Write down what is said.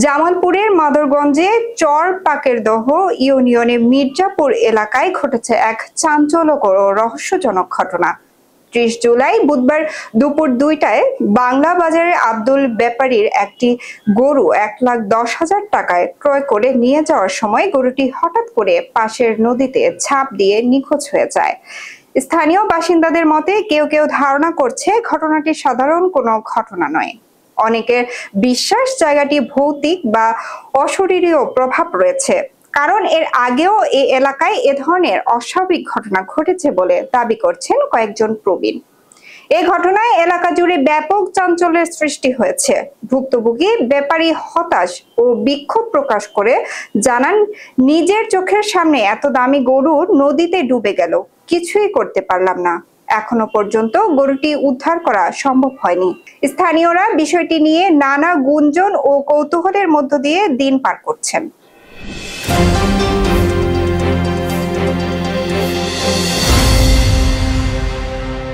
জামালপুরের মাদরগঞ্জে চর পাকেরদহ ইউনিয়নের মির্জাপুর এলাকায় ঘটেছে এক চাঞ্চল্যকর ও রহস্যজনক ঘটনা। ৩০ জুলাই বুধবার দুপুর ২টায় বাংলা বাজারে আব্দুল ব্যাপারীর একটি গরু ১,১০,০০০ টাকায় ক্রয় করে নিয়ে যাওয়ার সময় গরুটি হঠাৎ করে পাশের নদীতে ঝাঁপ দিয়ে নিখোঁজ হয়ে যায়। স্থানীয় বাসিন্দাদের মতে কেউ কেউ ধারণা করছে ঘটনাটি সাধারণ কোনো ঘটনা নয়। অনেকের বিশ্বাস জায়গাটি ভৌতিক বা অশরীরীয় প্রভাব রয়েছে, কারণ এর আগেও এই এলাকায় এ ধরনের অস্বাভাবিক ঘটনা ঘটেছে বলে দাবি করছেন কয়েকজন প্রবীণ। এই ঘটনায় এলাকা জুড়ে ব্যাপক চাঞ্চল্যের সৃষ্টি হয়েছে। ভুক্তভোগী ব্যাপারী হতাশ ও বিক্ষোভ প্রকাশ করে জানান, নিজের চোখের সামনে এত দামি গরু নদীতে ডুবে গেল, কিছুই করতে পারলাম না। এখনো পর্যন্ত গরুটি উদ্ধার করা সম্ভব হয়নি। স্থানীয়রা বিষয়টি নিয়ে নানা গুঞ্জন ও কৌতূহলের মধ্য দিয়ে দিন পার করছেন।